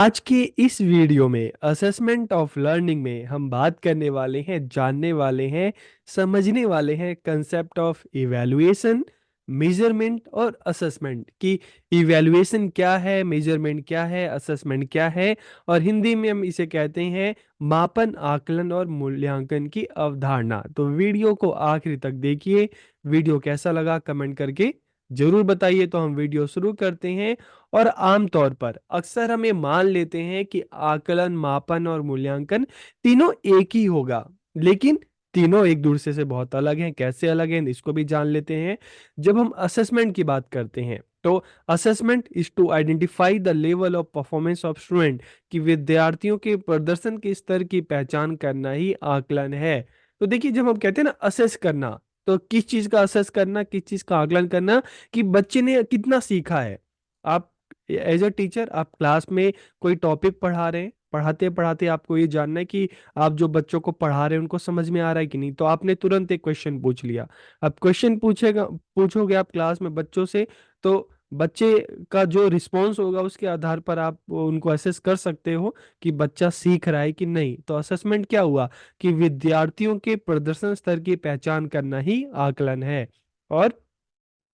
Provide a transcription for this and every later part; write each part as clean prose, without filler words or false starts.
आज के इस वीडियो में असेसमेंट ऑफ लर्निंग में हम बात करने वाले हैं, जानने वाले हैं, समझने वाले हैं कंसेप्ट ऑफ इवैल्यूएशन, मेजरमेंट और असेसमेंट की। इवैल्यूएशन क्या है, मेजरमेंट क्या है, असेसमेंट क्या है, और हिंदी में हम इसे कहते हैं मापन, आकलन और मूल्यांकन की अवधारणा। तो वीडियो को आखिरी तक देखिए। वीडियो कैसा लगा कमेंट करके जरूर बताइए। तो हम वीडियो शुरू करते हैं। और आमतौर पर अक्सर हम ये मान लेते हैं कि आकलन, मापन और मूल्यांकन तीनों एक ही होगा, लेकिन तीनों एक दूसरे से बहुत अलग हैं। कैसे अलग हैं इसको भी जान लेते हैं। जब हम असेसमेंट की बात करते हैं तो assessment is to identify the level of performance of student, कि विद्यार्थियों के प्रदर्शन के स्तर की पहचान करना ही आकलन है। तो देखिए, जब हम कहते हैं ना असेस करना, तो किस चीज का असेस करना, किस चीज का आकलन करना, कि बच्चे ने कितना सीखा है। आप एज अ टीचर आप क्लास में कोई टॉपिक पढ़ा रहे हैं, पढ़ाते पढ़ाते आपको ये जानना है कि आप जो बच्चों को पढ़ा रहे हैं उनको समझ में आ रहा है कि नहीं। तो आपने तुरंत एक क्वेश्चन पूछ लिया। अब क्वेश्चन पूछोगे आप क्लास में बच्चों से, तो बच्चे का जो रिस्पॉन्स होगा उसके आधार पर आप उनको असेस कर सकते हो कि बच्चा सीख रहा है कि नहीं। तो असेसमेंट क्या हुआ कि विद्यार्थियों के प्रदर्शन स्तर की पहचान करना ही आकलन है। और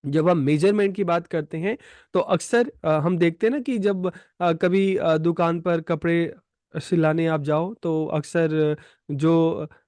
जब हम मेजरमेंट की बात करते हैं तो अक्सर हम देखते हैं ना कि जब कभी दुकान पर कपड़े सिलाने आप जाओ तो अक्सर जो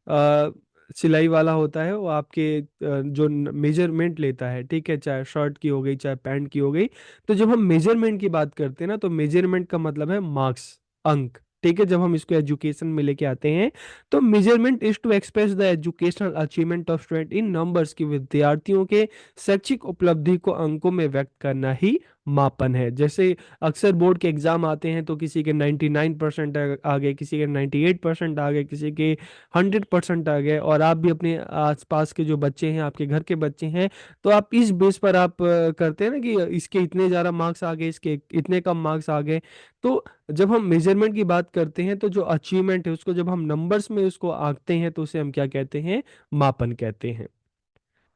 अ, सिलाई वाला होता है वो आपके जो मेजरमेंट लेता है, ठीक है, चाहे शर्ट की हो गई चाहे पैंट की हो गई। तो जब हम मेजरमेंट की बात करते हैं ना, तो मेजरमेंट का मतलब है मार्क्स, अंक, ठीक है। जब हम इसको एजुकेशन में लेके आते हैं तो measurement is to express the educational achievement of student in numbers, की विद्यार्थियों के शैक्षिक उपलब्धि को अंकों में व्यक्त करना ही मापन है। जैसे अक्सर बोर्ड के एग्जाम आते हैं तो किसी के 99% आ गए, किसी के 98% आ गए, किसी के 100% आ गए, और आप भी अपने आसपास के जो बच्चे हैं, आपके घर के बच्चे हैं, तो आप इस बेस पर आप करते हैं ना कि इसके इतने ज़्यादा मार्क्स आ गए, इसके इतने कम मार्क्स आ गए। तो जब हम मेजरमेंट की बात करते हैं तो जो अचीवमेंट है उसको जब हम नंबर्स में उसको आंकते हैं तो उसे हम क्या कहते हैं, मापन कहते हैं।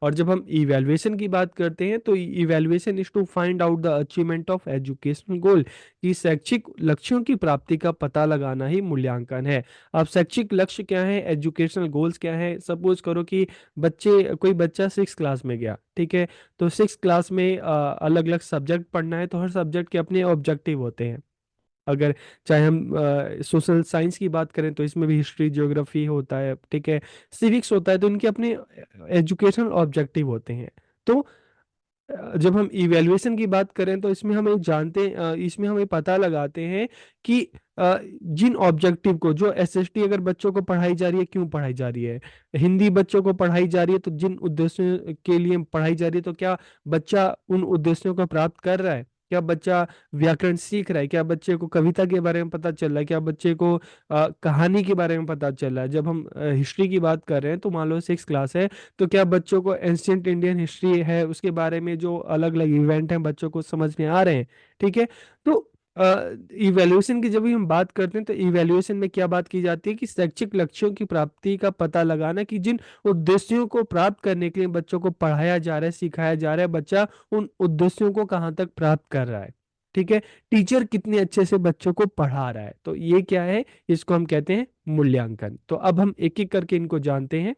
और जब हम इवैल्यूएशन की बात करते हैं तो evaluation is to find out the achievement of educational goal, कि शैक्षिक लक्ष्यों की प्राप्ति का पता लगाना ही मूल्यांकन है। अब शैक्षिक लक्ष्य क्या है, एजुकेशनल गोल्स क्या है। सपोज करो कि कोई बच्चा 6 क्लास में गया, ठीक है। तो 6 क्लास में अलग अलग सब्जेक्ट पढ़ना है, तो हर सब्जेक्ट के अपने ऑब्जेक्टिव होते हैं। अगर चाहे हम सोशल साइंस की बात करें तो इसमें भी हिस्ट्री, ज्योग्राफी होता है, ठीक है, सिविक्स होता है, तो इनके अपने एजुकेशनल ऑब्जेक्टिव होते हैं। तो जब हम इवैल्यूएशन की बात करें तो इसमें हमें पता लगाते हैं कि जिन ऑब्जेक्टिव को, जो एसएसटी अगर बच्चों को पढ़ाई जा रही है, क्यों पढ़ाई जा रही है, हिंदी बच्चों को पढ़ाई जा रही है तो जिन उद्देश्यों के लिए पढ़ाई जा रही है, तो क्या बच्चा उन उद्देश्यों को प्राप्त कर रहा है, क्या बच्चा व्याकरण सीख रहा है, क्या बच्चे को कविता के बारे में पता चल रहा है, क्या बच्चे को कहानी के बारे में पता चल रहा है। जब हम हिस्ट्री की बात कर रहे हैं तो मान लो 6 क्लास है, तो क्या बच्चों को एंशियंट इंडियन हिस्ट्री है उसके बारे में जो अलग अलग इवेंट हैं बच्चों को समझ में आ रहे हैं, ठीक है। तो इवैल्यूएशन की जब भी हम बात करते हैं तो इवैल्यूएशन में क्या बात की जाती है कि शैक्षिक लक्ष्यों की प्राप्ति का पता लगाना, कि जिन उद्देश्यों को प्राप्त करने के लिए बच्चों को पढ़ाया जा रहा है, सिखाया जा रहा है, बच्चा उन उद्देश्यों को कहाँ तक प्राप्त कर रहा है, ठीक है। टीचर कितने अच्छे से बच्चों को पढ़ा रहा है, तो ये क्या है, इसको हम कहते हैं मूल्यांकन। तो अब हम एक एक करके इनको जानते हैं।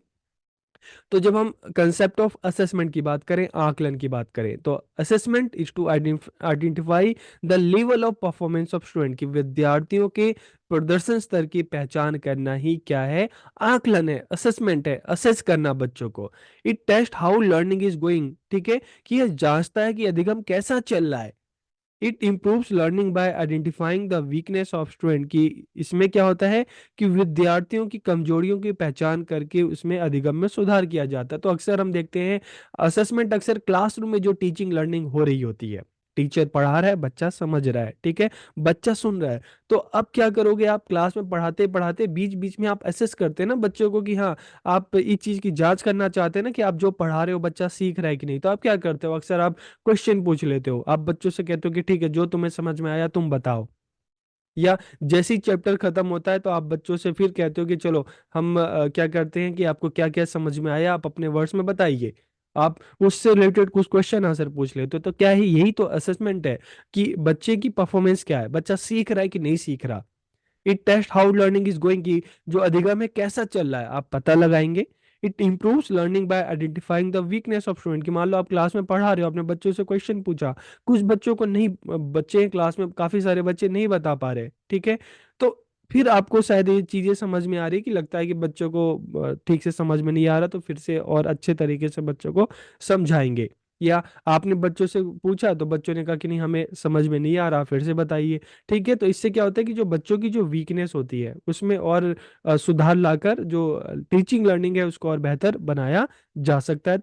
तो जब हम कंसेप्ट ऑफ असेसमेंट की बात करें, आकलन की बात करें, तो assessment is to identify the level of performance of student, की विद्यार्थियों के प्रदर्शन स्तर की पहचान करना ही क्या है, आकलन है, असेसमेंट है, असेस करना बच्चों को। It taste how learning is going, ठीक है, कि यह जांचता है कि अधिगम कैसा चल रहा है। It improves learning by identifying the weakness of student, की इसमें क्या होता है कि विद्यार्थियों की कमजोरियों की पहचान करके उसमें अधिगम में सुधार किया जाता है। तो अक्सर हम देखते हैं असेसमेंट अक्सर क्लासरूम में जो टीचिंग लर्निंग हो रही होती है, टीचर पढ़ा रहा है, बच्चा समझ रहा है, ठीक है, बच्चा सुन रहा है। तो अब क्या करोगे, आप क्लास में पढ़ाते पढ़ाते बीच बीच में आप असेस करते हैं ना बच्चों को, कि हाँ, आप इस चीज की जांच करना चाहते हैं ना कि आप जो पढ़ा रहे हो बच्चा सीख रहा है कि नहीं। तो आप क्या करते हो, अक्सर आप क्वेश्चन पूछ लेते हो, आप बच्चों से कहते हो कि ठीक है, जो तुम्हें समझ में आया तुम बताओ। या जैसे ही चैप्टर खत्म होता है तो आप बच्चों से फिर कहते हो कि चलो हम क्या करते हैं कि आपको क्या क्या समझ में आया आप अपने वर्ड्स में बताइए। आप उससे रिलेटेड कुछ क्वेश्चन आंसर पूछ लेते हो। तो क्या है, यही तो असेसमेंट है कि बच्चे की परफॉर्मेंस क्या है, बच्चा सीख रहा है कि नहीं सीख रहा। It taste how learning is going, की जो अधिगम है कैसा चल रहा है, आप पता लगाएंगे। It improves learning by identifying the weakness of student, कि मान लो आप क्लास में पढ़ा रहे हो, अपने बच्चों से क्वेश्चन पूछा, कुछ बच्चों को नहीं, बच्चे क्लास में काफी सारे बच्चे नहीं बता पा रहे, ठीक है। तो फिर आपको शायद ये चीजें समझ में आ रही, कि लगता है कि बच्चों को ठीक से समझ में नहीं आ रहा, तो फिर से और अच्छे तरीके से बच्चों को समझाएंगे। या आपने बच्चों से पूछा तो बच्चों ने कहा कि नहीं हमें समझ में नहीं आ रहा, फिर से बताइए। ठीक है, तो इससे क्या होता है कि जो बच्चों की जो वीकनेस होती है उसमें और सुधार लाकर जो टीचिंग लर्निंग है उसको और बेहतर बनाया जा सकता है।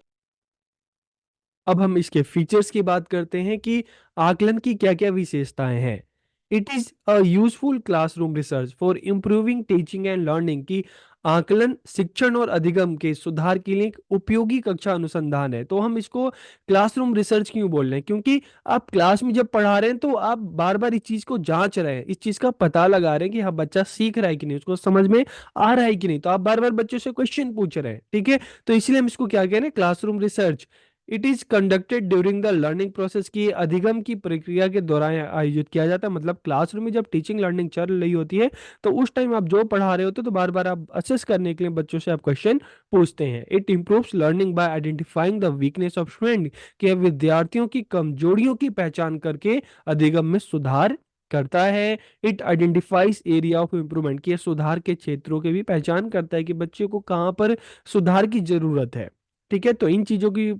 अब हम इसके फीचर्स की बात करते हैं कि आकलन की क्या क्या विशेषताएं हैं। It is a useful classroom research for improving teaching and learning, की आकलन शिक्षण और अधिगम के सुधार के लिए एक उपयोगी कक्षा अनुसंधान है। तो हम इसको क्लासरूम रिसर्च क्यों बोल रहे हैं, क्योंकि आप क्लास में जब पढ़ा रहे हैं तो आप बार बार इस चीज को जांच रहे हैं, इस चीज का पता लगा रहे हैं कि हाँ बच्चा सीख रहा है कि नहीं, उसको समझ में आ रहा है कि नहीं। तो आप बार बार बच्चों से क्वेश्चन पूछ रहे हैं, ठीक है। तो इसलिए हम इसको क्या कह रहे हैं, classroom research. It is conducted during the learning process, की अधिगम की प्रक्रिया के दौरान आयोजित किया जाता है। मतलब क्लासरूम में जब टीचिंग लर्निंग चल रही होती है तो उस टाइम आप जो पढ़ा रहे होते हो तो बार बार आप असेस करने के लिए बच्चों से आप क्वेश्चन पूछते हैं। It improves learning by identifying the weakness of student, कि विद्यार्थियों की कमजोरियों की पहचान करके अधिगम में सुधार करता है। It identifies area of improvement, की सुधार के क्षेत्रों की भी पहचान करता है कि बच्चे को कहाँ पर सुधार की जरूरत है। ठीक है, तो इन चीजों की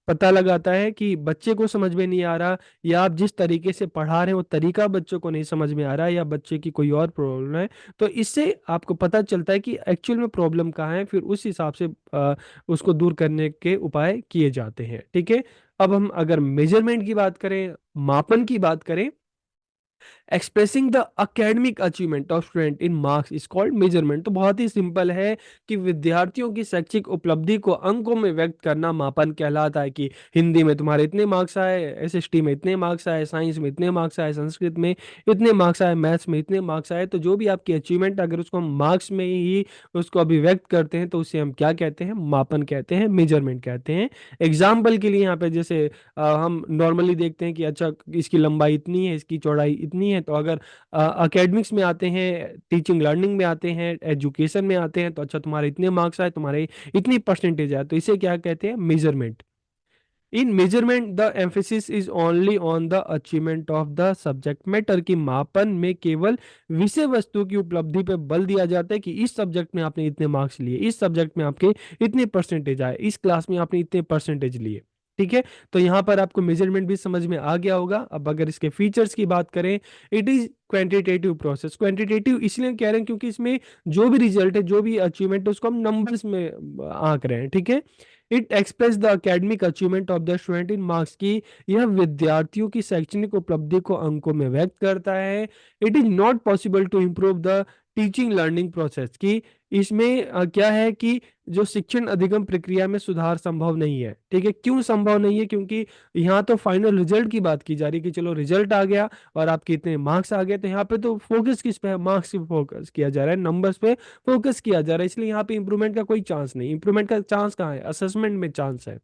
पता लगाता है कि बच्चे को समझ में नहीं आ रहा, या आप जिस तरीके से पढ़ा रहे हैं वो तरीका बच्चों को नहीं समझ में आ रहा है, या बच्चे की कोई और प्रॉब्लम है। तो इससे आपको पता चलता है कि एक्चुअल में प्रॉब्लम कहाँ है, फिर उस हिसाब से उसको दूर करने के उपाय किए जाते हैं। ठीक है, अब हम अगर मेजरमेंट की बात करें, मापन की बात करें, expressing the academic achievement of student in marks is called measurement. तो बहुत ही सिंपल है कि विद्यार्थियों की शैक्षिक उपलब्धि को अंकों में व्यक्त करना मापन कहलाता है। कि हिंदी में तुम्हारे इतने मार्क्स आए, एसएसटी में इतने मार्क्स आए, साइंस में इतने मार्क्स आए, संस्कृत में इतने मार्क्स आए, मैथ्स में इतने मार्क्स आए। तो जो भी आपकी अचीवमेंट, अगर उसको हम मार्क्स में ही उसको अभिव्यक्त करते हैं तो उसे हम क्या कहते हैं, मापन कहते हैं, मेजरमेंट कहते हैं। एग्जाम्पल के लिए यहाँ पे जैसे हम नॉर्मली देखते हैं कि अच्छा इसकी लंबाई इतनी है, इसकी चौड़ाई इतनी है। तो अगर एकेडमिक्स में आते हैं, टीचिंग लर्निंग में आते हैं, एजुकेशन में आते हैं, तो अच्छा तुम्हारे इतने मार्क्स आए, तुम्हारे इतनी परसेंटेज आए, तो इसे क्या कहते हैं, measurement. In measurement the emphasis is only on the achievement of the subject matter, की मापन में केवल विषय वस्तु की उपलब्धि पर बल दिया जाता है कि इस सब्जेक्ट में आपने इतने मार्क्स लिए, इस सब्जेक्ट में आपके इतने परसेंटेज आए, इस क्लास में आपने इतने परसेंटेज लिए। ठीक है, तो यहां पर आपको मेजरमेंट भी समझ में आ गया होगा। अब अगर इसके फीचर्स की बात करें, it is quantitative process. Quantitative इसलिए कह रहे हैं क्योंकि इसमें जो भी रिजल्ट है, जो भी अचीवमेंट है, उसको हम नंबर्स में आंक रहे हैं। ठीक है, it express the academic achievement of the student in marks, की यह विद्यार्थियों की शैक्षणिक उपलब्धि को अंकों में व्यक्त करता है। It is not possible to improve the teaching learning process, की इसमें क्या है कि जो शिक्षण अधिगम प्रक्रिया में सुधार संभव नहीं है। ठीक है, क्यों संभव नहीं है, क्योंकि यहाँ तो फाइनल रिजल्ट की बात की जा रही है कि चलो रिजल्ट आ गया और आपके इतने मार्क्स आ गए, तो यहाँ पे तो फोकस किस पे है, मार्क्स पे फोकस किया जा रहा है, नंबर्स पे फोकस किया जा रहा है। इसलिए यहाँ पे इंप्रूवमेंट का कोई चांस नहीं। इंप्रूवमेंट का चांस कहाँ है, असेसमेंट में चांस है।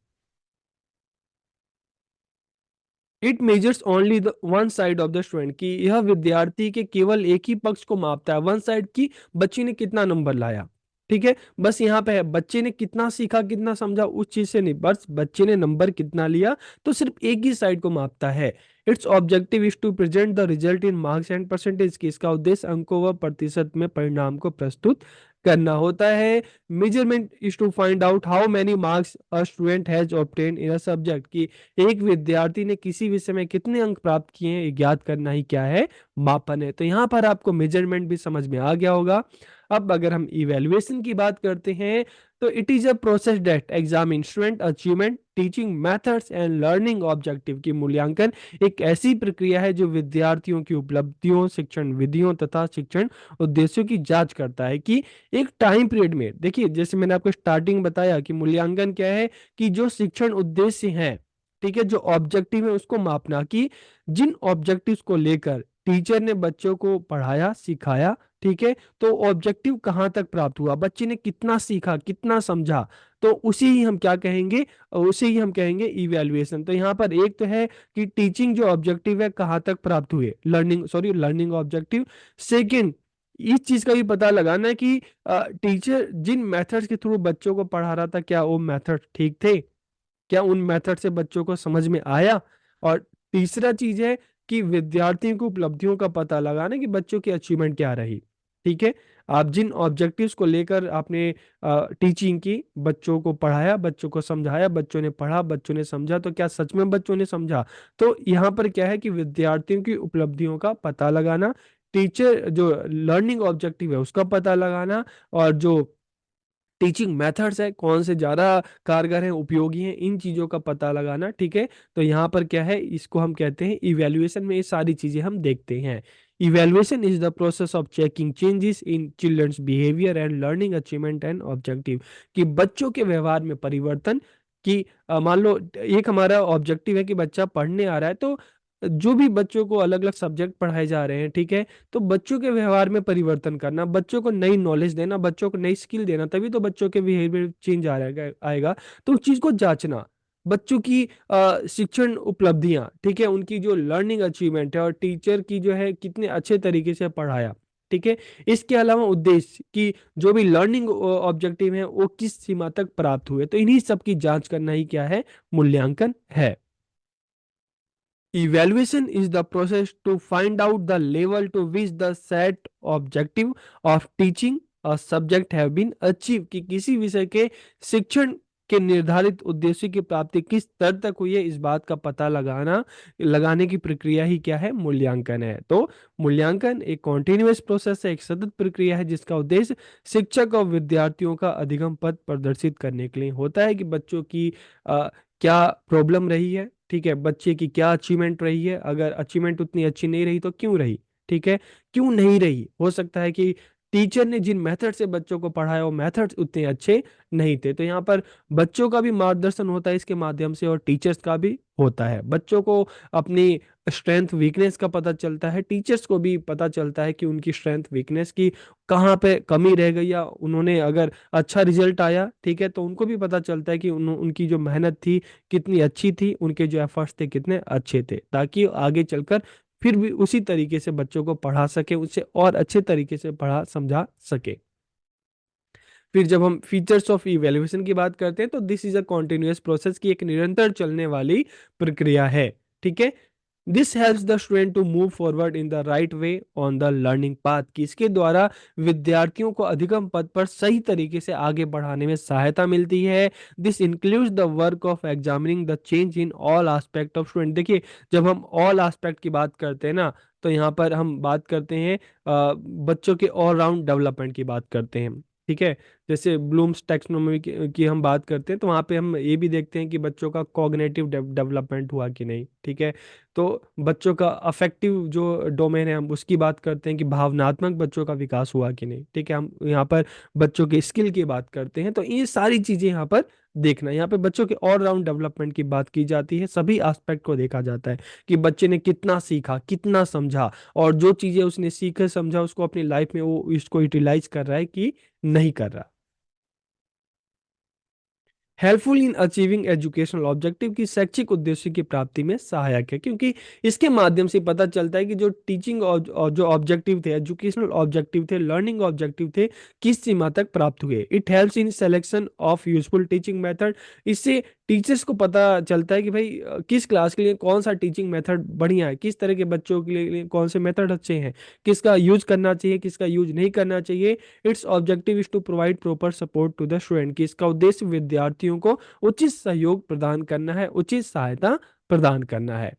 It measures only the one side of the student, की यह विद्यार्थी के केवल एक ही पक्ष को मापता है। वन साइड की, बच्चे ने कितना नंबर लाया, ठीक है, बस यहाँ पे है बच्चे ने कितना सीखा, कितना समझा, उस चीज से नहीं, बस बच्चे ने नंबर कितना लिया, तो सिर्फ एक ही साइड को मापता है। Its objective is to present the result in marks and percentage, की इसका उद्देश्य अंकों व प्रतिशत में परिणाम को प्रस्तुत करना होता है। Measurement is to find out how many marks a student has obtain in a subject, की एक विद्यार्थी ने किसी विषय में कितने अंक प्राप्त किए हैं, ये ज्ञात करना ही क्या है, मापन है। तो यहाँ पर आपको मेजरमेंट भी समझ में आ गया होगा। अब अगर हम इवैल्यूएशन की बात करते हैं, तो it is a process that examine student achievement, teaching methods and learning objective, की मूल्यांकन एक ऐसी प्रक्रिया है जो विद्यार्थियों की उपलब्धियों, शिक्षण विधियों तथा शिक्षण उद्देश्यों की जांच करता है। कि एक टाइम पीरियड में, देखिए जैसे मैंने आपको स्टार्टिंग बताया कि मूल्यांकन क्या है, कि जो शिक्षण उद्देश्य हैं, ठीक है, जो ऑब्जेक्टिव है उसको मापना, कि जिन ऑब्जेक्टिव्स को लेकर टीचर ने बच्चों को पढ़ाया सिखाया, ठीक है, तो ऑब्जेक्टिव कहाँ तक प्राप्त हुआ, बच्चे ने कितना सीखा कितना समझा, तो उसी ही हम क्या कहेंगे, उसे ही हम कहेंगे इवैल्यूएशन। तो यहाँ पर एक तो है कि टीचिंग जो ऑब्जेक्टिव है कहाँ तक प्राप्त हुए, लर्निंग ऑब्जेक्टिव। सेकंड, इस चीज का भी पता लगाना है कि टीचर जिन मेथड्स के थ्रू बच्चों को पढ़ा रहा था क्या वो मेथड ठीक थे, क्या उन मेथड से बच्चों को समझ में आया। और तीसरा चीज है कि विद्यार्थियों की उपलब्धियों का पता लगाना कि बच्चों की अचीवमेंट क्या रही, ठीक है। आप जिन ऑब्जेक्टिव्स को लेकर आपने टीचिंग की, बच्चों को पढ़ाया, बच्चों को समझाया, बच्चों ने पढ़ा, बच्चों ने समझा, तो क्या सच में बच्चों ने समझा। तो यहाँ पर क्या है कि विद्यार्थियों की उपलब्धियों का पता लगाना, टीचर जो लर्निंग ऑब्जेक्टिव है उसका पता लगाना, और जो टीचिंग मेथड्स है कौन से ज्यादा कारगर हैं उपयोगी हैं, इन चीजों का पता लगाना, ठीक है। तो यहाँ पर क्या है, इसको हम कहते हैं इवैल्यूएशन में ये सारी चीजें हम देखते हैं। Evaluation is the process of checking changes in children's behaviour and learning achievement and objective, कि बच्चों के व्यवहार में परिवर्तन, कि मान लो एक हमारा ऑब्जेक्टिव है कि बच्चा पढ़ने आ रहा है, तो जो भी बच्चों को अलग अलग सब्जेक्ट पढ़ाए जा रहे हैं, ठीक है, तो बच्चों के व्यवहार में परिवर्तन करना, बच्चों को नई नॉलेज देना, बच्चों को नई स्किल देना, तभी तो बच्चों के बिहेवियर चेंज आएगा। तो उस चीज को जांचना, बच्चों की शिक्षण उपलब्धियां, ठीक है, उनकी जो लर्निंग अचीवमेंट है, और टीचर की जो है कितने अच्छे तरीके से पढ़ाया, ठीक है। इसके अलावा उद्देश्य कि जो भी लर्निंग ऑब्जेक्टिव है वो किस सीमा तक प्राप्त हुए, तो इन्हीं सब की जांच करना ही क्या है, मूल्यांकन है। Evaluation is the process to find out the level to which the set objective of teaching a subject have been achieved, कि किसी विषय के शिक्षण के निर्धारित उद्देश्य की प्राप्ति किस स्तर तक हुई है, इस बात का पता लगाने की प्रक्रिया ही क्या है, मूल्यांकन है। तो मूल्यांकन एक कॉन्टिन्यूअस प्रोसेस है, एक सतत प्रक्रिया है, जिसका उद्देश्य शिक्षक और विद्यार्थियों का अधिगम पथ प्रदर्शित करने के लिए होता है, कि बच्चों की क्या प्रॉब्लम रही है, ठीक है, बच्चे की क्या अचीवमेंट रही है, अगर अचीवमेंट उतनी अच्छी नहीं रही तो क्यों रही, ठीक है, क्यों नहीं रही, हो सकता है कि टीचर ने जिन मेथड से बच्चों को पढ़ाया वो मेथड्स उतने अच्छे नहीं थे। तो यहाँ पर बच्चों का भी मार्गदर्शन होता है इसके माध्यम से, और टीचर्स का भी होता है। बच्चों को अपनी स्ट्रेंथ वीकनेस का पता चलता है, टीचर्स को भी पता चलता है कि उनकी स्ट्रेंथ वीकनेस की कहाँ पे कमी रह गई, या उन्होंने अगर अच्छा रिजल्ट आया, ठीक है, तो उनको भी पता चलता है कि उनकी जो मेहनत थी कितनी अच्छी थी, उनके जो एफर्ट्स थे कितने अच्छे थे, ताकि आगे चलकर फिर भी उसी तरीके से बच्चों को पढ़ा सके, उससे और अच्छे तरीके से पढ़ा समझा सके। फिर जब हम फीचर्स ऑफ इवैल्यूएशन की बात करते हैं, तो this is a continuous process, की एक निरंतर चलने वाली प्रक्रिया है, ठीक है। This helps the student to move forward in the right way on the learning path, कि इसके द्वारा विद्यार्थियों को अधिगम पथ पर सही तरीके से आगे बढ़ाने में सहायता मिलती है। This includes the work of examining the change in all aspect of student. देखिए, जब हम ऑल एस्पेक्ट की बात करते हैं ना, तो यहाँ पर हम बात करते हैं बच्चों के ऑलराउंड डेवलपमेंट की बात करते हैं, ठीक है। जैसे ब्लूम्स टैक्सोनॉमी की हम बात करते हैं, तो वहाँ पे हम ये भी देखते हैं कि बच्चों का कॉग्निटिव डेवलपमेंट हुआ कि नहीं, ठीक है। तो बच्चों का अफेक्टिव जो डोमेन है हम उसकी बात करते हैं कि भावनात्मक बच्चों का विकास हुआ कि नहीं, ठीक है। हम यहाँ पर बच्चों के स्किल की बात करते हैं, तो ये सारी चीजें यहाँ पर देखना, यहाँ पे बच्चों के ऑलराउंड डेवलपमेंट की बात की जाती है, सभी एस्पेक्ट को देखा जाता है कि बच्चे ने कितना सीखा कितना समझा, और जो चीजें उसने सीखे समझा उसको अपनी लाइफ में वो इसको यूटिलाइज कर रहा है कि नहीं कर रहा। Helpful in achieving educational objective, की शैक्षिक उद्देश्य की प्राप्ति में सहायक है, क्योंकि इसके माध्यम से पता चलता है कि जो टीचिंग और जो ऑब्जेक्टिव थे, एजुकेशनल ऑब्जेक्टिव थे, लर्निंग ऑब्जेक्टिव थे, किस सीमा तक प्राप्त हुए। It helps in selection of useful teaching method, इससे टीचर्स को पता चलता है कि भाई किस क्लास के लिए कौन सा टीचिंग मेथड बढ़िया है, किस तरह के बच्चों के लिए कौन से मेथड अच्छे हैं, किसका यूज करना चाहिए किसका यूज नहीं करना चाहिए। Its objective is to provide proper support to the student, की इसका उद्देश्य विद्यार्थियों को उचित सहयोग प्रदान करना है, उचित सहायता प्रदान करना है,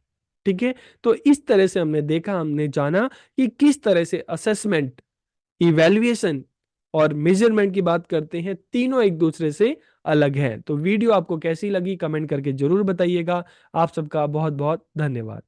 ठीक है। तो इस तरह से हमने देखा, हमने जाना कि किस तरह से असेसमेंट, इवैल्यूएशन और मेजरमेंट की बात करते हैं, तीनों एक दूसरे से अलग हैं। तो वीडियो आपको कैसी लगी कमेंट करके जरूर बताइएगा। आप सबका बहुत बहुत धन्यवाद।